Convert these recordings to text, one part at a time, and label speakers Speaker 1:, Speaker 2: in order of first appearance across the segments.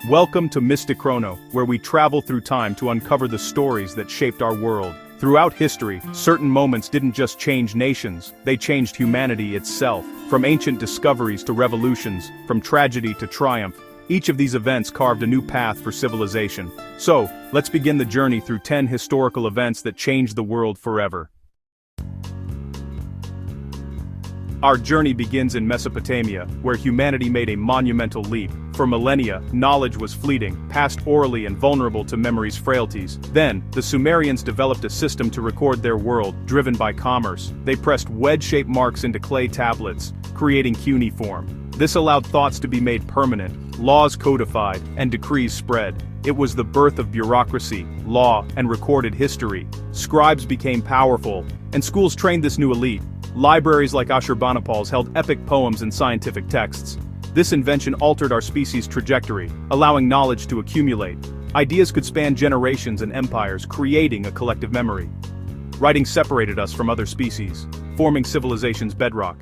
Speaker 1: Welcome to MystiChrono, where we travel through time to uncover the stories that shaped our world. Throughout history, certain moments didn't just change nations, they changed humanity itself. From ancient discoveries to revolutions, from tragedy to triumph, each of these events carved a new path for civilization. So, let's begin the journey through 10 historical events that changed the world forever. Our journey begins in Mesopotamia, where humanity made a monumental leap. For millennia, knowledge was fleeting, passed orally and vulnerable to memory's frailties. Then, the Sumerians developed a system to record their world, driven by commerce. They pressed wedge-shaped marks into clay tablets, creating cuneiform. This allowed thoughts to be made permanent, laws codified, and decrees spread. It was the birth of bureaucracy, law, and recorded history. Scribes became powerful, and schools trained this new elite. Libraries like Ashurbanipal's held epic poems and scientific texts. This invention altered our species' trajectory, allowing knowledge to accumulate. Ideas could span generations and empires, creating a collective memory. Writing separated us from other species, forming civilization's bedrock.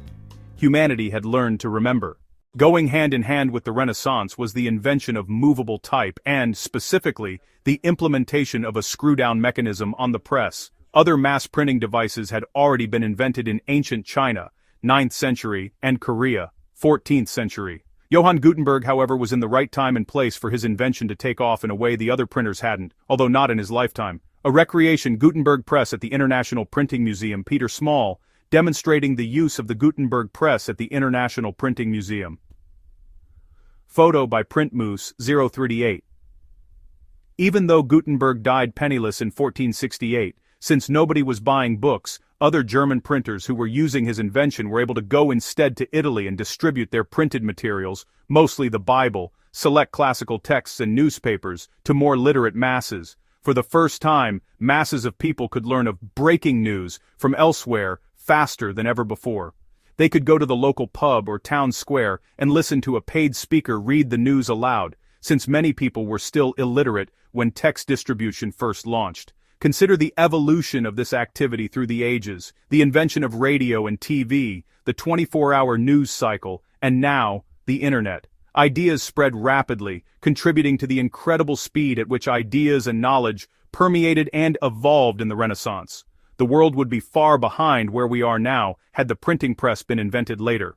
Speaker 1: Humanity had learned to remember. Going hand in hand with the Renaissance was the invention of movable type and, specifically, the implementation of a screw-down mechanism on the press. Other mass printing devices had already been invented in ancient China, 9th century, and Korea, 14th century. Johann Gutenberg, however, was in the right time and place for his invention to take off in a way the other printers hadn't, although not in his lifetime. A recreation Gutenberg press at the International Printing Museum, Peter Small, demonstrating the use of the Gutenberg press at the International Printing Museum. Photo by Printmoose 038. Even though Gutenberg died penniless in 1468, since nobody was buying books, other German printers who were using his invention were able to go instead to Italy and distribute their printed materials, mostly the Bible, select classical texts and newspapers, to more literate masses. For the first time, masses of people could learn of breaking news from elsewhere faster than ever before. They could go to the local pub or town square and listen to a paid speaker read the news aloud, since many people were still illiterate when text distribution first launched. Consider the evolution of this activity through the ages, the invention of radio and TV, the 24-hour news cycle, and now, the internet. Ideas spread rapidly, contributing to the incredible speed at which ideas and knowledge permeated and evolved in the Renaissance. The world would be far behind where we are now had the printing press been invented later.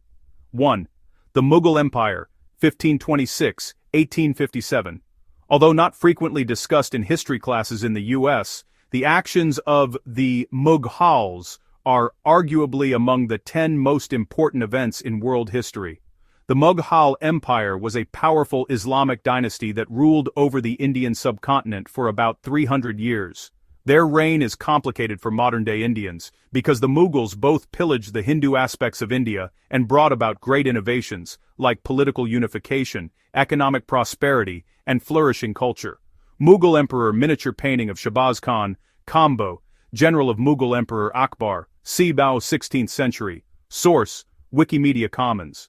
Speaker 1: 1. The Mughal Empire, 1526-1857. Although not frequently discussed in history classes in the U.S., the actions of the Mughals are arguably among the 10 most important events in world history. The Mughal Empire was a powerful Islamic dynasty that ruled over the Indian subcontinent for about 300 years. Their reign is complicated for modern-day Indians, because the Mughals both pillaged the Hindu aspects of India and brought about great innovations, like political unification, economic prosperity, and flourishing culture. Mughal Emperor miniature painting of Shahbaz Khan, Kambo, general of Mughal Emperor Akbar, c. Bao 16th century. Source, Wikimedia Commons.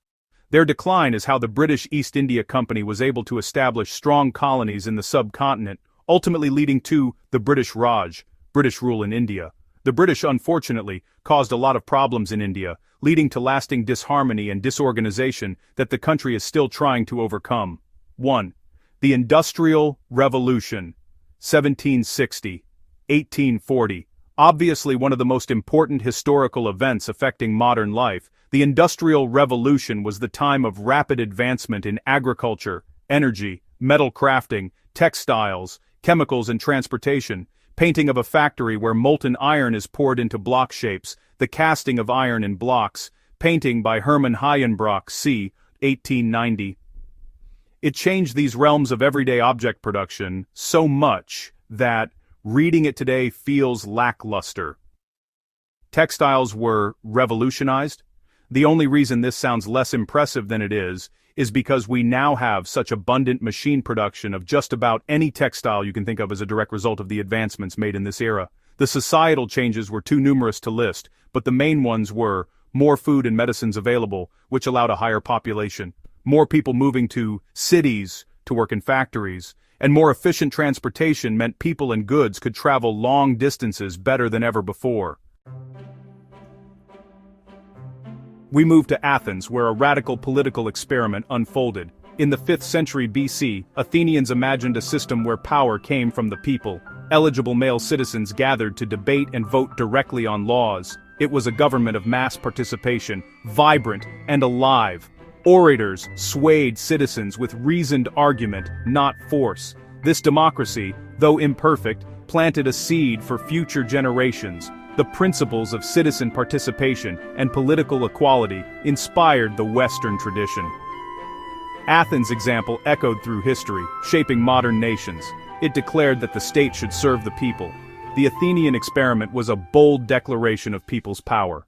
Speaker 1: Their decline is how the British East India Company was able to establish strong colonies in the subcontinent, ultimately leading to the British Raj, British rule in India. The British unfortunately caused a lot of problems in India, leading to lasting disharmony and disorganization that the country is still trying to overcome. 1. The Industrial Revolution, 1760-1840. Obviously one of the most important historical events affecting modern life, the Industrial Revolution was the time of rapid advancement in agriculture, energy, metal crafting, textiles, chemicals and transportation, painting of a factory where molten iron is poured into block shapes, the casting of iron in blocks, painting by Hermann Heijenbrock c. 1890. It changed these realms of everyday object production so much that reading it today feels lackluster. Textiles were revolutionized. The only reason this sounds less impressive than it is because we now have such abundant machine production of just about any textile you can think of as a direct result of the advancements made in this era. The societal changes were too numerous to list, but the main ones were more food and medicines available, which allowed a higher population, more people moving to cities to work in factories, and more efficient transportation meant people and goods could travel long distances better than ever before. We moved to Athens, where a radical political experiment unfolded. In the 5th century BC, Athenians imagined a system where power came from the people. Eligible male citizens gathered to debate and vote directly on laws. It was a government of mass participation, vibrant and alive. Orators swayed citizens with reasoned argument, not force. This democracy, though imperfect, planted a seed for future generations. The principles of citizen participation and political equality inspired the Western tradition. Athens' example echoed through history, shaping modern nations. It declared that the state should serve the people. The Athenian experiment was a bold declaration of people's power.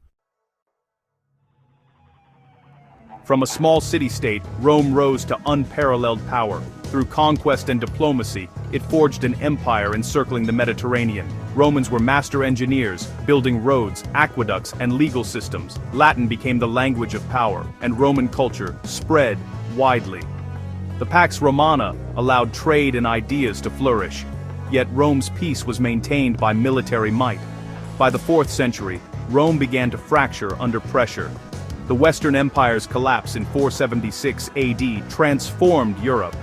Speaker 1: From a small city-state, Rome rose to unparalleled power. Through conquest and diplomacy, it forged an empire encircling the Mediterranean. Romans were master engineers, building roads, aqueducts, and legal systems. Latin became the language of power, and Roman culture spread widely. The Pax Romana allowed trade and ideas to flourish. Yet Rome's peace was maintained by military might. By the 4th century, Rome began to fracture under pressure. The Western Empire's collapse in 476 AD transformed Europe.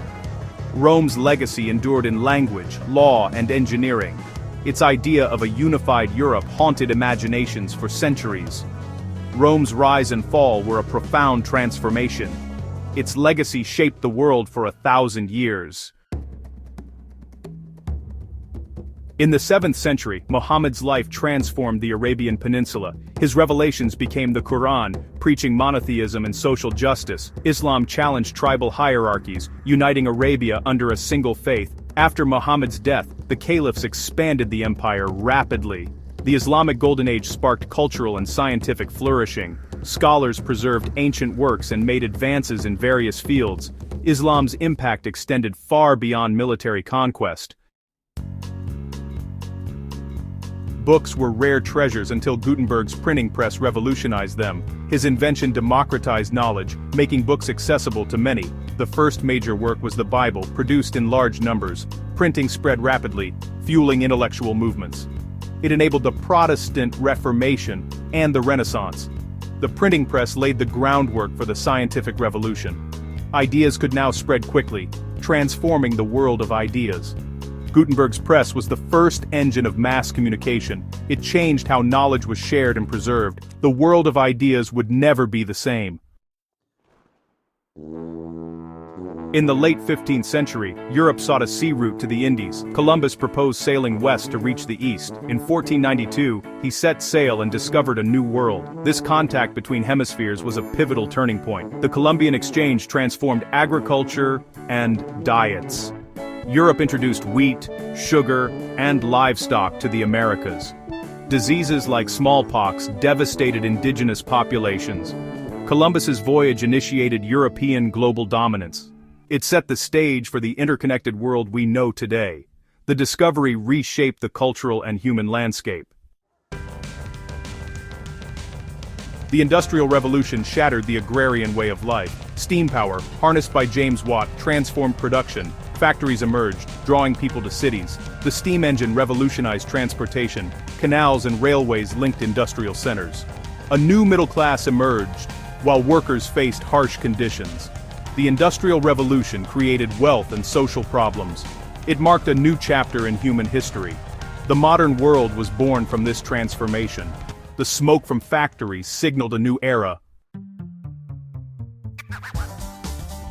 Speaker 1: Rome's legacy endured in language, law, and engineering. Its idea of a unified Europe haunted imaginations for centuries. Rome's rise and fall were a profound transformation. Its legacy shaped the world for 1,000 years. In the 7th century, Muhammad's life transformed the Arabian Peninsula. His revelations became the Quran, preaching monotheism and social justice. Islam challenged tribal hierarchies, uniting Arabia under a single faith. After Muhammad's death, the caliphs expanded the empire rapidly. The Islamic Golden Age sparked cultural and scientific flourishing. Scholars preserved ancient works and made advances in various fields. Islam's impact extended far beyond military conquest. Books were rare treasures until Gutenberg's printing press revolutionized them. His invention democratized knowledge, making books accessible to many. The first major work was the Bible, produced in large numbers. Printing spread rapidly, fueling intellectual movements. It enabled the Protestant Reformation and the Renaissance. The printing press laid the groundwork for the scientific revolution. Ideas could now spread quickly, transforming the world of ideas. Gutenberg's press was the first engine of mass communication. It changed how knowledge was shared and preserved. The world of ideas would never be the same. In the late 15th century, Europe sought a sea route to the Indies. Columbus proposed sailing west to reach the east. In 1492, he set sail and discovered a new world. This contact between hemispheres was a pivotal turning point. The Columbian Exchange transformed agriculture and diets. Europe introduced wheat, sugar, and livestock to the Americas. Diseases like smallpox devastated indigenous populations. Columbus's voyage initiated European global dominance. It set the stage for the interconnected world we know today. The discovery reshaped the cultural and human landscape. The Industrial Revolution shattered the agrarian way of life. Steam power, harnessed by James Watt, transformed production. Factories emerged, drawing people to cities. The steam engine revolutionized transportation. Canals and railways linked industrial centers. A new middle class emerged, while workers faced harsh conditions. The Industrial Revolution created wealth and social problems. It marked a new chapter in human history. The modern world was born from this transformation. The smoke from factories signaled a new era.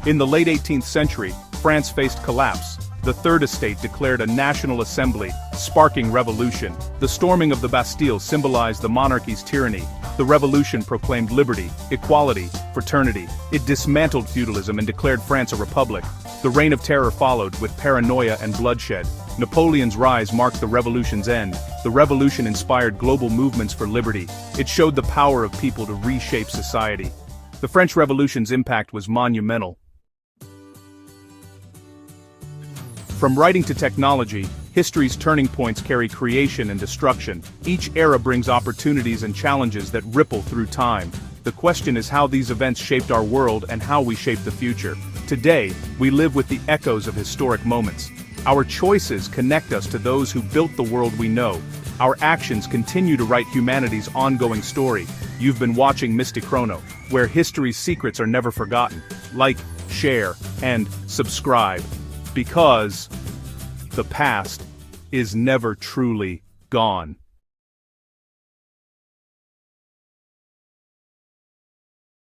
Speaker 1: In the late 18th century, France faced collapse. The Third Estate declared a national assembly, sparking revolution. The storming of the Bastille symbolized the monarchy's tyranny. The revolution proclaimed liberty, equality, fraternity. It dismantled feudalism and declared France a republic. The Reign of Terror followed, with paranoia and bloodshed. Napoleon's rise marked the revolution's end. The revolution inspired global movements for liberty. It showed the power of people to reshape society. The French Revolution's impact was monumental. From writing to technology, history's turning points carry creation and destruction. Each era brings opportunities and challenges that ripple through time. The question is how these events shaped our world and how we shape the future. Today, we live with the echoes of historic moments. Our choices connect us to those who built the world we know. Our actions continue to write humanity's ongoing story. You've been watching MystiChrono, where history's secrets are never forgotten. Like, share, and subscribe. Because the past is never truly gone.